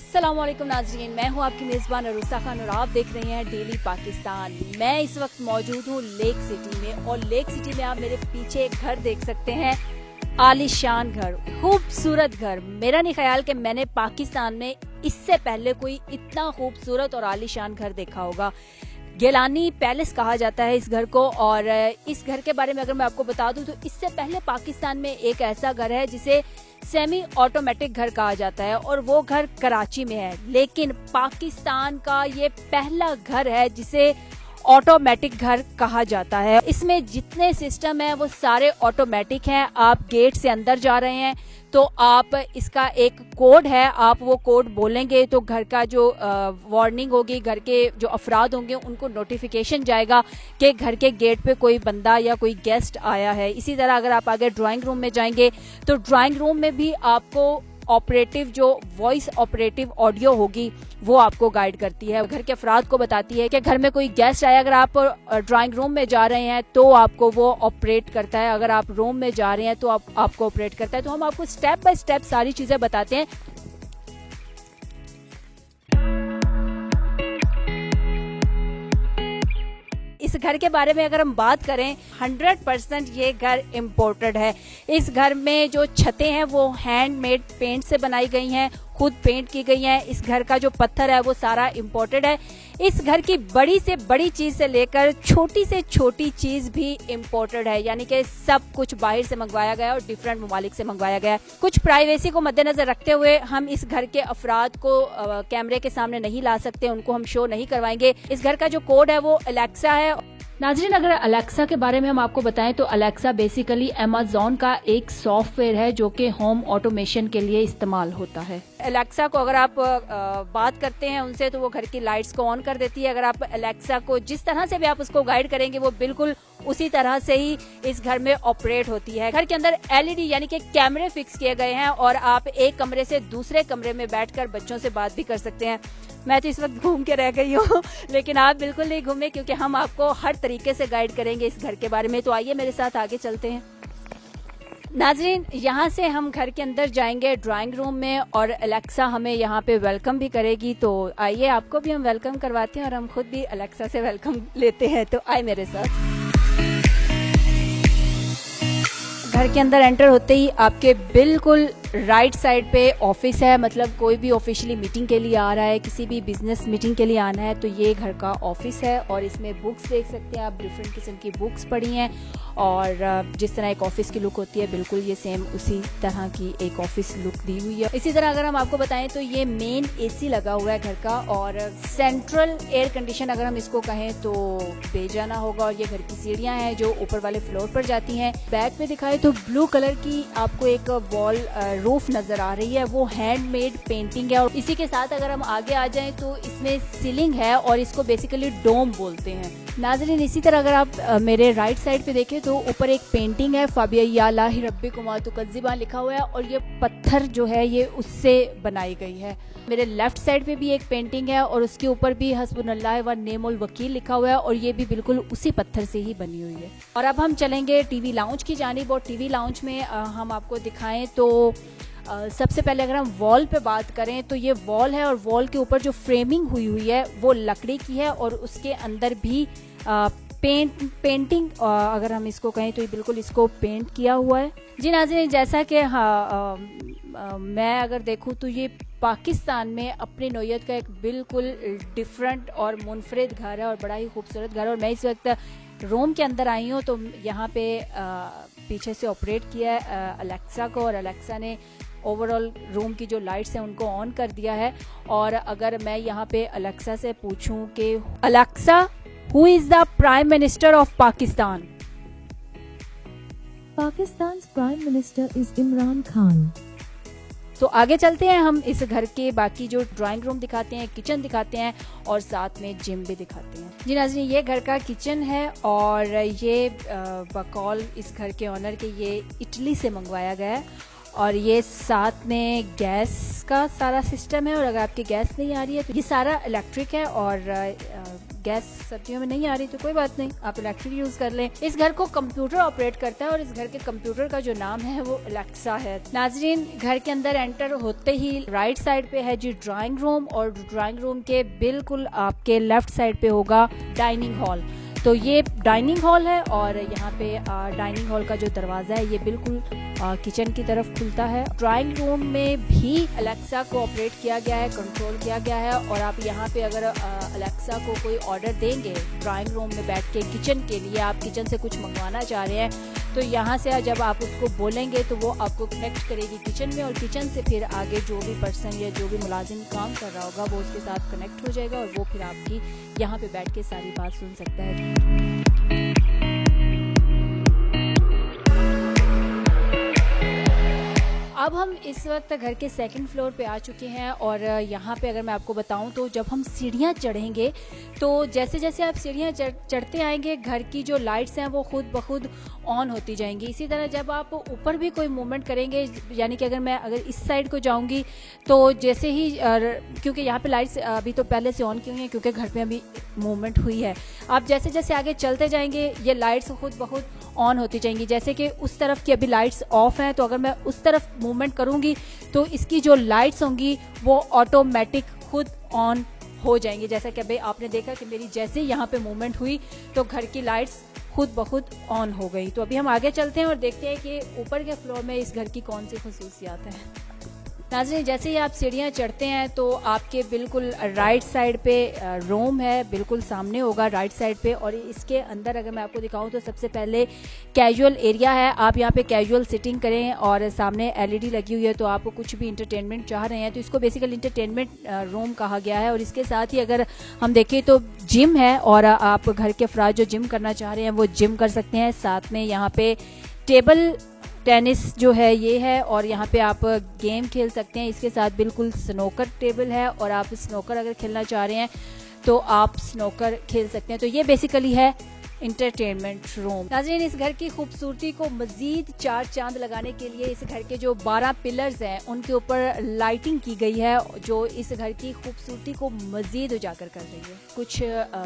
अस्सलाम वालेकुम नाज़रीन, मैं हूं आपकी मेज़बान अरूसा खान और आप देख रहे हैं डेली पाकिस्तान। मैं इस वक्त मौजूद हूं लेक सिटी में और लेक सिटी में आप मेरे पीछे एक घर देख सकते हैं, आलीशान घर, खूबसूरत घर। मेरा नहीं ख्याल कि मैंने पाकिस्तान में इससे पहले कोई इतना खूबसूरत और आलीशान घर देखा होगा। गिलानी पैलेस कहा जाता है इस घर को। और इस घर के बारे में अगर मैं आपको बता दूं तो इससे पहले पाकिस्तान में एक ऐसा घर है जिसे सेमी ऑटोमेटिक घर कहा जाता है और वो घर कराची में है। लेकिन पाकिस्तान का ये पहला घर है जिसे ऑटोमेटिक घर कहा जाता है। इसमें जितने सिस्टम है वो सारे ऑटोमेटिक हैं। आप गेट से अंदर जा रहे हैं तो आप इसका एक कोड है, आप वो कोड बोलेंगे तो घर का जो वार्निंग होगी, घर के जो अफराद होंगे उनको नोटिफिकेशन जाएगा कि घर के गेट पे कोई बंदा या कोई गेस्ट आया है। इसी तरह अगर आप आगे ड्राइंग रूम में जाएंगे तो ड्राइंग रूम में भी आपको ऑपरेटिव जो वॉइस ऑपरेटिव ऑडियो होगी वो आपको गाइड करती है, घर के अफराद को बताती है कि घर में कोई गेस्ट आया। अगर आप ड्राइंग रूम में जा रहे हैं तो आपको वो ऑपरेट करता है, अगर आप रूम में जा रहे हैं तो आपको ऑपरेट करता है। तो हम आपको स्टेप बाय स्टेप सारी चीजें बताते हैं। इस घर के बारे में अगर हम बात करें 100% ये घर इम्पोर्टेड है। इस घर में जो छतें हैं वो हैंडमेड पेंट से बनाई गई हैं, खुद पेंट की गई हैं। इस घर का जो पत्थर है वो सारा इम्पोर्टेड है। इस घर की बड़ी से बड़ी चीज से लेकर छोटी से छोटी चीज भी इम्पोर्टेड है, यानी कि सब कुछ बाहर से मंगवाया गया और डिफरेंट ममालिक से मंगवाया गया है। कुछ प्राइवेसी को मद्देनजर रखते हुए हम इस घर के अफराद को कैमरे के सामने नहीं ला सकते, उनको हम शो नहीं करवाएंगे। इस घर का जो कोड है वो अलेक्सा है। नाज़रीन, अगर अलेक्सा के बारे में हम आपको बताएं तो अलेक्सा बेसिकली अमेज़न का एक सॉफ्टवेयर है जो कि होम ऑटोमेशन के लिए इस्तेमाल होता है। अलेक्सा को अगर आप बात करते हैं उनसे तो वो घर की लाइट्स को ऑन कर देती है। अगर आप अलेक्सा को जिस तरह से भी आप उसको गाइड करेंगे वो बिल्कुल उसी तरह से ही इस घर में ऑपरेट होती है। घर के अंदर एलईडी यानी कि कैमरे फिक्स किए गए हैं और आप एक कमरे से दूसरे कमरे में बैठकर बच्चों से बात भी कर सकते हैं। मैं तो इस वक्त घूम के रह गई हूँ लेकिन आप बिल्कुल नहीं घूमे क्योंकि हम आपको हर तरीके से गाइड करेंगे इस घर के बारे में। तो आइए मेरे साथ आगे चलते हैं। नाजरीन, यहाँ से हम घर के अंदर जाएंगे ड्राइंग रूम में और अलेक्सा हमें यहाँ पे वेलकम भी करेगी। तो आइए आपको भी हम वेलकम करवाते हैं और हम खुद भी अलेक्सा से वेलकम लेते हैं। तो आए मेरे साथ। घर के अंदर एंटर होते ही आपके बिल्कुल राइट साइड पे ऑफिस है, मतलब कोई भी ऑफिशियली मीटिंग के लिए आ रहा है, किसी भी बिजनेस मीटिंग के लिए आना है तो ये घर का ऑफिस है। और इसमें बुक्स देख सकते हैं आप, डिफरेंट किस्म की बुक्स पड़ी हैं और जिस तरह एक ऑफिस की लुक होती है बिल्कुल ये सेम उसी तरह की एक ऑफिस लुक दी हुई है। इसी तरह अगर हम आपको बताएं तो ये मेन एसी लगा हुआ है घर का और सेंट्रल एयर कंडीशन अगर हम इसको कहें तो बेजाना होगा। और ये घर की सीढ़ियां हैं जो ऊपर वाले फ्लोर पर जाती हैं। बैक में दिखाए तो ब्लू कलर की आपको एक वॉल रूफ नजर आ रही है, वो हैंडमेड पेंटिंग है। और इसी के साथ अगर हम आगे आ जाएं तो इसमें सीलिंग है और इसको बेसिकली डोम बोलते हैं। नाज़रीन, इसी तरह अगर आप मेरे राइट साइड पे देखें तो ऊपर एक पेंटिंग है, फाबिया लाही रब्बी कुमा तुकज़्ज़िबान लिखा हुआ है और ये पत्थर जो है ये उससे बनाई गई है। मेरे लेफ्ट साइड पे भी एक पेंटिंग है और उसके ऊपर भी हस्बुनल्लाह व नेमुल वकील लिखा हुआ है और ये भी बिल्कुल उसी पत्थर से ही बनी हुई है। और अब हम चलेंगे टीवी लाउंज की जानिब और टीवी लाउंज में हम आपको दिखाएं तो सबसे पहले अगर हम वॉल पे बात करें तो ये वॉल है और वॉल के ऊपर जो फ्रेमिंग हुई है वो लकड़ी की है और उसके अंदर भी पेंटिंग अगर हम इसको कहें तो ये बिल्कुल इसको पेंट किया हुआ है। जी नाज़रीन, जैसा कि मैं अगर देखूं तो ये पाकिस्तान में अपनी नौयत का एक बिल्कुल डिफरेंट और मुनफरिद घर है और बड़ा ही खूबसूरत घर है। और मैं इस वक्त रूम के अंदर आई हूँ तो यहाँ पे पीछे से ऑपरेट किया है अलेक्सा को और अलेक्सा ने ओवरऑल रूम की जो लाइट्स हैं उनको ऑन कर दिया है। और अगर मैं यहाँ पे अलेक्सा से पूछूं कि Alexa, who is the prime minister of Pakistan? Pakistan's Prime Minister is Imran Khan. तो आगे चलते हैं, हम इस घर के बाकी जो ड्राइंग रूम दिखाते हैं, किचन दिखाते हैं और साथ में जिम भी दिखाते हैं। जी नाज़रीन, ये घर का किचन है और ये बकौल इस घर के ऑनर के ये इटली से मंगवाया गया है और ये साथ में गैस का सारा सिस्टम है, और अगर आपकी गैस नहीं आ रही है तो ये सारा इलेक्ट्रिक है, और गैस सर्दियों में नहीं आ रही तो कोई बात नहीं, आप इलेक्ट्रिक यूज कर लें। इस घर को कंप्यूटर ऑपरेट करता है और इस घर के कंप्यूटर का जो नाम है वो एलेक्सा है। नाजरीन, घर के अंदर एंटर होते ही राइट साइड पे है जी ड्राइंग रूम, और ड्राइंग रूम के बिल्कुल आपके लेफ्ट साइड पे होगा डाइनिंग हॉल। तो ये डाइनिंग हॉल है, और यहाँ पे डाइनिंग हॉल का जो दरवाजा है ये बिल्कुल किचन की तरफ खुलता है। ड्राइंग रूम में भी अलेक्सा को ऑपरेट किया गया है, कंट्रोल किया गया है, और आप यहाँ पे अगर अलेक्सा को कोई ऑर्डर देंगे ड्राइंग रूम में बैठ के किचन के लिए, आप किचन से कुछ मंगवाना चाह रहे हैं, तो यहाँ से जब आप उसको बोलेंगे तो वो आपको कनेक्ट करेगी किचन में, और किचन से फिर आगे जो भी पर्सन या जो भी मुलाजिम काम कर रहा होगा वो उसके साथ कनेक्ट हो जाएगा, और वो फिर आपकी यहाँ पे बैठ के सारी बात सुन सकता है। अब हम इस वक्त घर के सेकंड फ्लोर पे आ चुके हैं, और यहाँ पे अगर मैं आपको बताऊं तो जब हम सीढ़ियाँ चढ़ेंगे तो जैसे जैसे आप सीढ़ियाँ चढ़ते आएंगे घर की जो लाइट्स हैं वो खुद ब खुद ऑन होती जाएंगी। इसी तरह जब आप ऊपर भी कोई मूवमेंट करेंगे, यानी कि अगर इस साइड को जाऊंगी तो जैसे ही क्योंकि यहाँ पे लाइट्स अभी तो पहले से ऑन की हुई हैं क्योंकि घर पे अभी मूवमेंट हुई है, आप जैसे जैसे आगे चलते जाएंगे ये लाइट्स खुद ब खुद ऑन होती जाएंगी। जैसे कि उस तरफ की अभी लाइट्स ऑफ हैं, तो अगर मैं उस तरफ मूवमेंट करूंगी तो इसकी जो लाइट्स होंगी वो ऑटोमेटिक खुद ऑन हो जाएंगी। जैसा कि अभी आपने देखा कि मेरी जैसे यहाँ पे मूवमेंट हुई तो घर की लाइट्स खुद ब खुद ऑन हो गई। तो अभी हम आगे चलते हैं और देखते हैं कि ऊपर के फ्लोर में इस घर की कौन सी खुसूसियात हैं। नाज़रीन, जैसे ही आप सीढ़ियाँ चढ़ते हैं तो आपके बिल्कुल राइट साइड पे रूम है, बिल्कुल सामने होगा राइट साइड पे, और इसके अंदर अगर मैं आपको दिखाऊं तो सबसे पहले कैजुअल एरिया है। आप यहाँ पे कैजुअल सिटिंग करें, और सामने एलईडी लगी हुई है, तो आप कुछ भी इंटरटेनमेंट चाह रहे हैं तो इसको बेसिकली इंटरटेनमेंट रूम कहा गया है। और इसके साथ ही अगर हम देखें तो जिम है, और आप घर के अफराद जो जिम करना चाह रहे हैं वो जिम कर सकते हैं। साथ में यहाँ पे टेबल टेनिस जो है ये है, और यहाँ पे आप गेम खेल सकते हैं। इसके साथ बिल्कुल स्नोकर टेबल है, और आप स्नोकर अगर खेलना चाह रहे हैं तो आप स्नोकर खेल सकते हैं। तो ये बेसिकली है इंटरटेनमेंट रूम। नाज़रीन, इस घर की खूबसूरती को मजीद चार चांद लगाने के लिए इस घर के जो 12 पिलर्स हैं उनके ऊपर लाइटिंग की गई है, जो इस घर की खूबसूरती को मजीद उजागर कर रही है। कुछ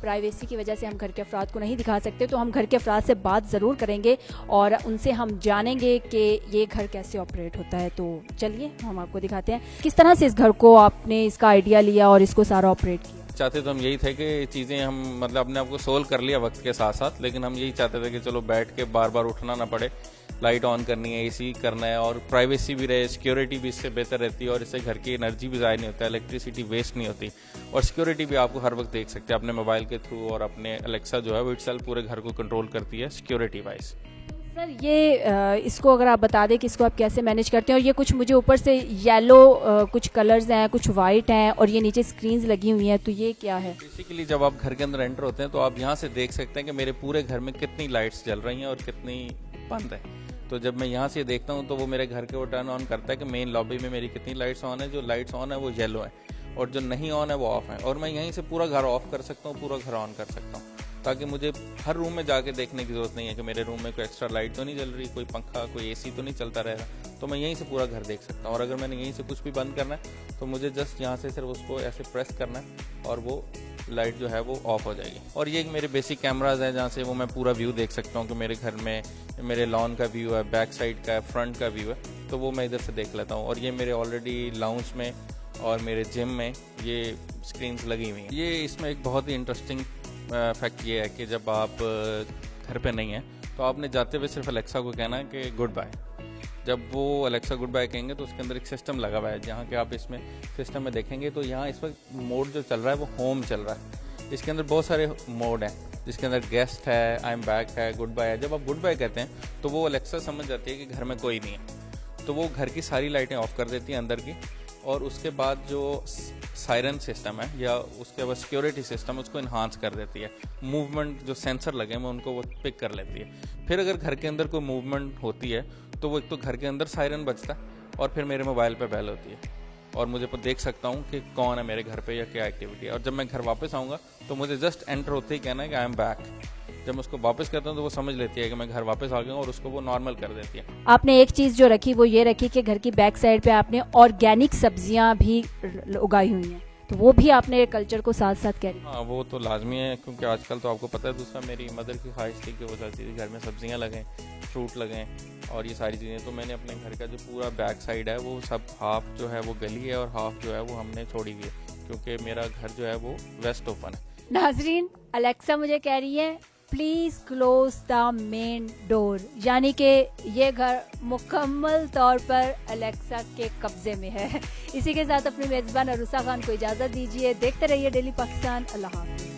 प्राइवेसी की वजह से हम घर के अफराद को नहीं दिखा सकते, तो हम घर के अफराद से बात ज़रूर करेंगे और उनसे हम जानेंगे कि ये घर कैसे ऑपरेट होता है। तो चलिए हम आपको दिखाते हैं किस तरह से इस घर को आपने इसका आइडिया लिया और इसको सारा ऑपरेट किया। चाहते तो हम यही थे कि चीज़ें हम मतलब अपने आप को सोल्व कर लिया वक्त के साथ साथ, लेकिन हम यही चाहते थे कि चलो बैठ के बार बार उठना ना पड़े, लाइट ऑन करनी है, एसी करना है, और प्राइवेसी भी रहे, सिक्योरिटी भी इससे बेहतर रहती है, और इससे घर की एनर्जी भी ज़ाया नहीं होता है, इलेक्ट्रिसिटी वेस्ट नहीं होती, और सिक्योरिटी भी आपको हर वक्त देख सकते हैं अपने मोबाइल के थ्रू, और अपने अलेक्सा जो है वो इटसेल्फ पूरे घर को कंट्रोल करती है सिक्योरिटी वाइज। सर, ये इसको अगर आप बता दें कि इसको आप कैसे मैनेज करते हैं। और ये कुछ मुझे ऊपर से येलो कुछ कलर्स हैं, कुछ वाइट हैं, और ये नीचे स्क्रीन्स लगी हुई हैं, तो ये क्या है? बेसिकली जब आप घर के अंदर एंटर होते हैं तो आप यहाँ से देख सकते हैं कि मेरे पूरे घर में कितनी लाइट्स जल रही हैं और कितनी बंद है। तो जब मैं यहाँ से देखता हूँ तो वो मेरे घर के वो टर्न ऑन करता है कि मेन लॉबी में मेरी कितनी लाइट्स ऑन है। जो लाइट्स ऑन है वो येलो है, और जो नहीं ऑन है वो ऑफ है, और मैं यहीं से पूरा घर ऑफ कर सकता हूँ, पूरा घर ऑन कर सकता हूँ, ताकि मुझे हर रूम में जाके देखने की जरूरत नहीं है कि मेरे रूम में कोई एक्स्ट्रा लाइट तो नहीं जल रही, कोई पंखा, कोई एसी तो नहीं चलता रहेगा। तो मैं यहीं से पूरा घर देख सकता हूँ, और अगर मैंने यहीं से कुछ भी बंद करना है तो मुझे जस्ट यहाँ से सिर्फ उसको ऐसे प्रेस करना है और वो लाइट जो है वो ऑफ हो जाएगी। और ये मेरे बेसिक कैमराज हैं जहाँ से वो मैं पूरा व्यू देख सकता हूँ कि मेरे घर में मेरे लॉन का व्यू है, बैक साइड का है, फ्रंट का व्यू है, तो वो मैं इधर से देख लेता हूँ। और ये मेरे ऑलरेडी लाउंज में और मेरे जिम में ये स्क्रीन्स लगी हुई हैं। ये इसमें एक बहुत ही इंटरेस्टिंग फैक्ट ये है कि जब आप घर पे नहीं हैं तो आपने जाते हुए सिर्फ अलेक्सा को कहना है कि गुड बाय। जब वो अलेक्सा गुड बाय कहेंगे तो उसके अंदर एक सिस्टम लगा हुआ है, जहाँ के आप इसमें सिस्टम में देखेंगे तो यहाँ इस वक्त मोड जो चल रहा है वो होम चल रहा है। इसके अंदर बहुत सारे मोड हैं, जिसके अंदर गेस्ट है, आई एम बैक है, गुड बाय है। जब आप गुड बाय कहते हैं तो वो अलेक्सा समझ जाती है कि घर में कोई नहीं है, तो वो घर की सारी लाइटें ऑफ कर देती हैं अंदर की, और उसके बाद जो सायरन सिस्टम है या उसके बाद सिक्योरिटी सिस्टम उसको इन्हांस कर देती है। मूवमेंट जो सेंसर लगे हैं उनको वो पिक कर लेती है। फिर अगर घर के अंदर कोई मूवमेंट होती है तो वो एक तो घर के अंदर सायरन बजता है, और फिर मेरे मोबाइल पे बेल होती है, और मुझे देख सकता हूँ कि कौन है मेरे घर पे या क्या एक्टिविटी है। और जब मैं घर वापस आऊँगा तो मुझे जस्ट एंटर होते ही कहना है कि आई एम बैक, जब मैं उसको वापस करता हूँ तो वो समझ लेती है कि मैं घर वापस आ गया हूँ और उसको वो नॉर्मल कर देती है। आपने एक चीज जो रखी वो ये रखी कि घर की बैक साइड पे आपने ऑर्गेनिक सब्जियां भी उगाई हुई हैं, तो वो भी आपने कल्चर को साथ साथ कैरी। हाँ, वो तो लाजमी है, क्योंकि आजकल तो आपको पता है, दूसरा मेरी मदर की ख्वाहिश थी कि वो चाहती थी घर में सब्जियां लगें, फ्रूट लगें और ये सारी चीज़ें। तो मैंने अपने घर का जो पूरा बैक साइड है वो सब हाफ जो है वो गली है और हाफ जो है वो हमने छोड़ी हुई है, क्योंकि मेरा घर जो है वो वेस्ट ओपन है। नाजरीन, अलेक्सा मुझे कह रही है please close the main door, यानी कि ये घर मुकम्मल तौर पर अलेक्सा के कब्जे में है। इसी के साथ अपनी मेजबान अरूसा खान को इजाजत दीजिए। देखते रहिए डेली पाकिस्तान। अल्लाह हाफ़िज़।